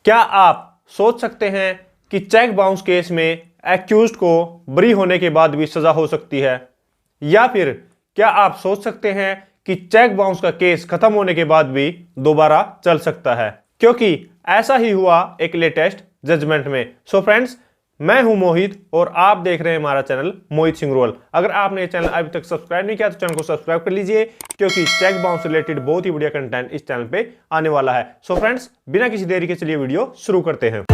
क्या आप सोच सकते हैं कि चेक बाउंस केस में एक्यूज्ड को बरी होने के बाद भी सजा हो सकती है? या फिर क्या आप सोच सकते हैं कि चेक बाउंस का केस खत्म होने के बाद भी दोबारा चल सकता है? क्योंकि ऐसा ही हुआ एक लेटेस्ट जजमेंट में। सो फ्रेंड्स, मैं हूं मोहित और आप देख रहे हैं हमारा चैनल मोहित सिंगरोल। अगर आपने ये चैनल अभी तक सब्सक्राइब नहीं किया तो चैनल को सब्सक्राइब कर लीजिए, क्योंकि चेक बाउंस रिलेटेड बहुत ही बढ़िया कंटेंट इस चैनल पे आने वाला है। सो फ्रेंड्स, बिना किसी देरी के चलिए वीडियो शुरू करते हैं।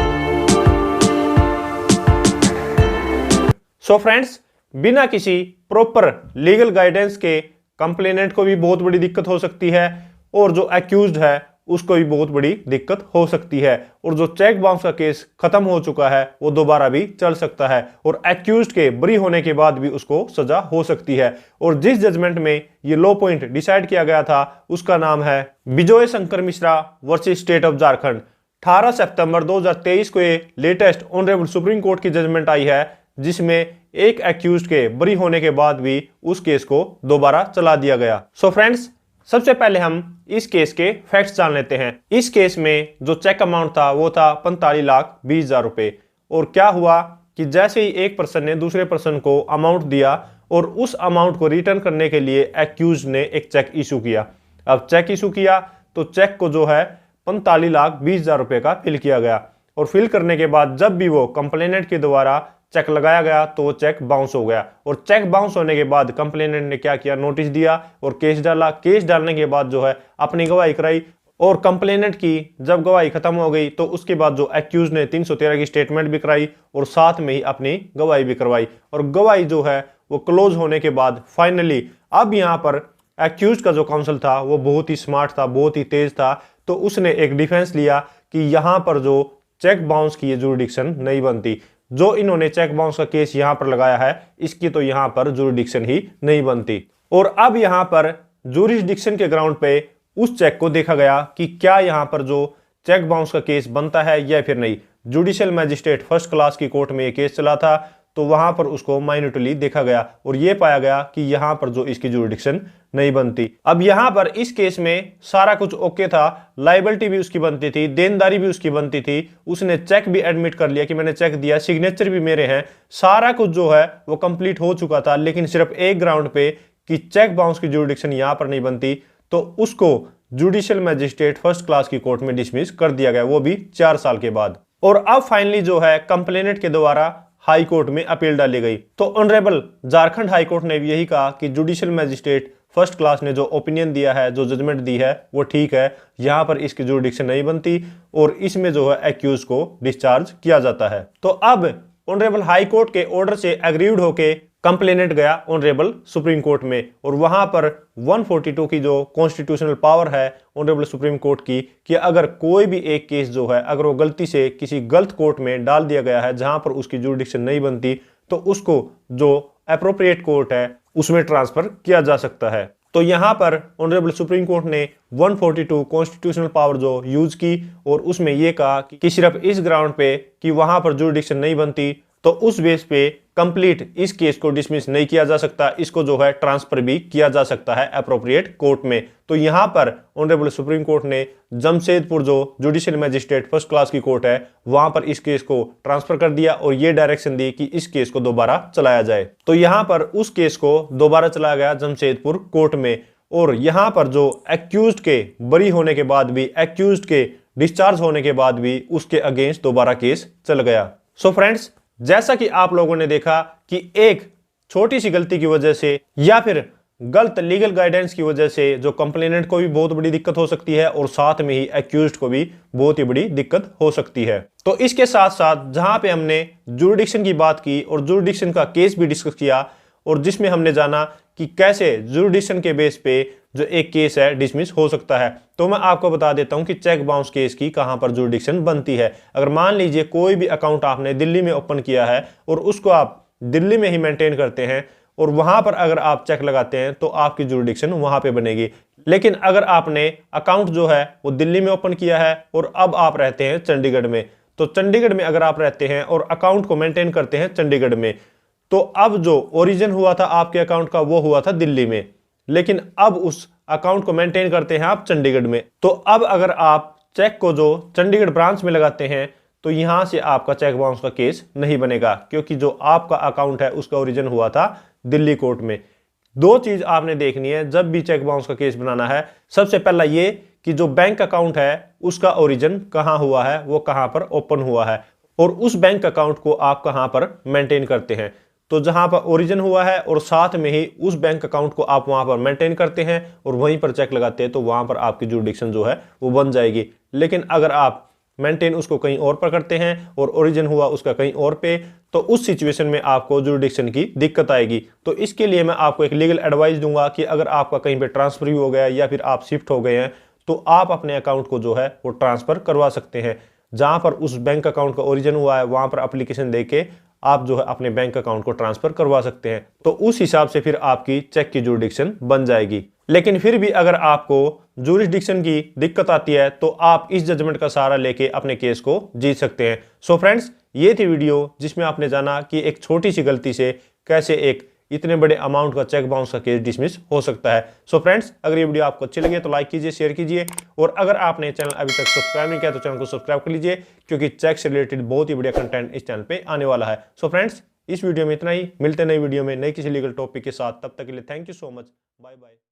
सो फ्रेंड्स, बिना किसी प्रॉपर लीगल गाइडेंस के कंप्लेनेंट को भी बहुत बड़ी दिक्कत हो सकती है और जो एक्यूज्ड है उसको भी बहुत बड़ी दिक्कत हो सकती है। और जो चेक बाउंस का केस खत्म हो चुका है वो दोबारा भी चल सकता है और एक्यूज्ड के बरी होने के बाद भी उसको सजा हो सकती है। और जिस जजमेंट में ये लॉ पॉइंट डिसाइड किया गया था उसका नाम है Bijoy Shankar Mishra versus state of Jharkhand. 18 सितंबर 2023 को ये लेटेस्ट ऑनरेबल सुप्रीम कोर्ट की जजमेंट आई है, जिसमें एक एक्यूज्ड के बरी होने के बाद भी उस केस को दोबारा चला दिया गया। सो फ्रेंड्स, सबसे पहले हम इस केस के फैक्ट्स जान लेते हैं। इस केस में जो चेक अमाउंट था वो था 45,20,000 रुपए। और क्या हुआ कि जैसे ही एक पर्सन ने दूसरे पर्सन को अमाउंट दिया और उस अमाउंट को रिटर्न करने के लिए एक्यूज ने एक चेक इशू किया। अब चेक इशू किया तो चेक को जो है 45,20,000 रुपए का फिल किया गया और फिल करने के बाद जब भी वो कंप्लेनेंट के द्वारा चेक लगाया गया तो वो चेक बाउंस हो गया। और चेक बाउंस होने के बाद कंप्लेनेंट ने क्या किया, नोटिस दिया और केस डाला। केस डालने के बाद जो है अपनी गवाही कराई और कंप्लेनेंट की जब गवाही खत्म हो गई तो उसके बाद जो एक्यूज ने 313 की स्टेटमेंट भी कराई और साथ में ही अपनी गवाही भी करवाई। और गवाही जो है वो क्लोज होने के बाद फाइनली अब यहाँ पर एक्यूज का जो काउंसिल था वो बहुत ही स्मार्ट था, बहुत ही तेज था। तो उसने एक डिफेंस लिया कि यहाँ पर जो चेक बाउंस की जुरिडिक्शन नहीं बनती। जो इन्होंने चेक बाउंस का केस यहां पर लगाया है इसकी तो यहां पर जुरिडिक्शन ही नहीं बनती। और अब यहां पर जुरिडिक्शन के ग्राउंड पे उस चेक को देखा गया कि क्या यहां पर जो चेक बाउंस का केस बनता है या फिर नहीं। जुडिशियल मैजिस्ट्रेट फर्स्ट क्लास की कोर्ट में यह केस चला था तो वहां पर उसको माइन्यूटली देखा गया और यह पाया गया कि यहां पर जो इसकी जुरिडिक्शन नहीं बनती। अब यहां पर इस केस में सारा कुछ ओके था, लायबिलिटी भी उसकी बनती थी, देनदारी भी उसकी बनती थी। उसने चेक भी एडमिट कर लिया कि मैंने चेक दिया, सिग्नेचर भी मेरे हैं, सारा कुछ जो है वो कंप्लीट हो चुका था। लेकिन सिर्फ एक ग्राउंड पे कि चेक बाउंस की जुरिडिक्शन यहां पर नहीं बनती तो उसको जुडिशियल मैजिस्ट्रेट फर्स्ट क्लास की कोर्ट में डिसमिस कर दिया गया, वो भी 4 साल के बाद। और अब फाइनली जो है कंप्लेनेंट के द्वारा हाई कोर्ट में अपील डाली गई तो ऑनरेबल झारखंड हाई कोर्ट ने भी यही कहा कि जुडिशियल मैजिस्ट्रेट फर्स्ट क्लास ने जो ओपिनियन दिया है, जो जजमेंट दी है वो ठीक है, यहां पर इसकी जुरिडिक्शन नहीं बनती और इसमें जो है एक्यूज को डिस्चार्ज किया जाता है। तो अब ऑनरेबल हाई कोर्ट के ऑर्डर से एग्रीड होके कंप्लेनेंट गया ऑनरेबल सुप्रीम कोर्ट में और वहां पर 142 की जो कॉन्स्टिट्यूशनल पावर है ऑनरेबल सुप्रीम कोर्ट की कि अगर कोई भी एक केस जो है अगर वो गलती से किसी गलत कोर्ट में डाल दिया गया है जहां पर उसकी जुरिडिक्शन नहीं बनती तो उसको जो एप्रोप्रिएट कोर्ट है उसमें ट्रांसफर किया जा सकता है। तो यहां पर ऑनरेबल सुप्रीम कोर्ट ने 142 कॉन्स्टिट्यूशनल पावर जो यूज की और उसमें यह कहा कि सिर्फ इस ग्राउंड पे कि वहां पर जुरिडिक्शन नहीं बनती तो उस बेस पे कंप्लीट इस केस को डिसमिस नहीं किया जा सकता, इसको जो है ट्रांसफर भी किया जा सकता है एप्रोप्रिएट कोर्ट में। तो यहां पर ऑनरेबल सुप्रीम कोर्ट ने जमशेदपुर जो जुडिशियल मैजिस्ट्रेट फर्स्ट क्लास की कोर्ट है वहां पर इस केस को ट्रांसफर कर दिया और ये डायरेक्शन दी कि इस केस को दोबारा चलाया जाए। तो यहां पर उस केस को दोबारा चलाया गया जमशेदपुर कोर्ट में और यहां पर जो एक्यूज्ड के बरी होने के बाद भी, एक्यूज्ड के डिस्चार्ज होने के बाद भी उसके अगेंस्ट दोबारा केस चल गया। सो फ्रेंड्स, जैसा कि आप लोगों ने देखा कि एक छोटी सी गलती की वजह से या फिर गलत लीगल गाइडेंस की वजह से जो कंप्लेनेंट को भी बहुत बड़ी दिक्कत हो सकती है और साथ में ही एक्यूज्ड को भी बहुत ही बड़ी दिक्कत हो सकती है। तो इसके साथ साथ जहां पे हमने जुरिडिक्शन की बात की और जुरिडिक्शन का केस भी डिस्कस किया और जिसमें हमने जाना कि कैसे जुरिडिक्शन के बेस पे जो एक केस है डिसमिस हो सकता है, तो मैं आपको बता देता हूं कि चेक बाउंस केस की कहां पर जुरिडिक्शन बनती है। अगर मान लीजिए कोई भी अकाउंट आपने दिल्ली में ओपन किया है और उसको आप दिल्ली में ही मेंटेन करते हैं और वहां पर अगर आप चेक लगाते हैं तो आपकी जुरिडिक्शन वहां पे बनेगी। लेकिन अगर आपने अकाउंट जो है वो दिल्ली में ओपन किया है और अब आप रहते हैं चंडीगढ़ में, तो चंडीगढ़ में अगर आप रहते हैं और अकाउंट को मेंटेन करते हैं चंडीगढ़ में, तो अब जो ओरिजिन हुआ था आपके अकाउंट का वो हुआ था दिल्ली में, लेकिन अब उस अकाउंट को मेंटेन करते हैं आप चंडीगढ़ में। तो अब अगर आप चेक को जो चंडीगढ़ ब्रांच में लगाते हैं तो यहां से आपका चेक बाउंस का केस नहीं बनेगा, क्योंकि जो आपका अकाउंट है उसका ओरिजिन हुआ था दिल्ली कोर्ट में। दो चीज आपने देखनी है जब भी चेक बाउंस का केस बनाना है। सबसे पहला ये कि जो बैंक अकाउंट है उसका ओरिजिन कहां हुआ है, वो कहां पर ओपन हुआ है, और उस बैंक अकाउंट को आप कहां पर मेंटेन करते हैं। तो जहां पर ओरिजिन हुआ है और साथ में ही उस बैंक अकाउंट को आप वहां पर मेंटेन करते हैं और वहीं पर चेक लगाते हैं, तो वहां पर आपकी जुरिडिक्शन जो है वो बन जाएगी। लेकिन अगर आप मेंटेन उसको कहीं और पर करते हैं और ओरिजिन हुआ उसका कहीं और पे, तो उस सिचुएशन में आपको जुरिडिक्शन की दिक्कत आएगी। तो इसके लिए मैं आपको एक लीगल एडवाइस दूंगा कि अगर आपका कहीं पे ट्रांसफर भी हो गया या फिर आप शिफ्ट हो गए हैं, तो आप अपने अकाउंट को जो है वो ट्रांसफर करवा सकते हैं। जहां पर उस बैंक अकाउंट का ओरिजिन हुआ है वहां पर एप्लीकेशन देके आप जो है अपने बैंक अकाउंट को ट्रांसफर करवा सकते हैं। तो उस हिसाब से फिर आपकी चेक की जुरिडिक्शन बन जाएगी। लेकिन फिर भी अगर आपको जुरिडिक्शन की दिक्कत आती है तो आप इस जजमेंट का सहारा लेके अपने केस को जीत सकते हैं। सो फ्रेंड्स, ये थी वीडियो जिसमें आपने जाना कि एक छोटी सी गलती से कैसे एक इतने बड़े अमाउंट का चेक बाउंस का केस डिसमिस हो सकता है। सो फ्रेंड्स, अगर ये वीडियो आपको अच्छी लगी तो लाइक कीजिए, शेयर कीजिए, और अगर आपने चैनल अभी तक सब्सक्राइब नहीं किया तो चैनल को सब्सक्राइब कर लीजिए, क्योंकि चेक से रिलेटेड बहुत ही बढ़िया कंटेंट इस चैनल पे आने वाला है। सो फ्रेंड्स, इस वीडियो में इतना ही। मिलते हैं नई वीडियो में नई किसी लीगल टॉपिक के साथ। तब तक के लिए thank you so much. Bye bye.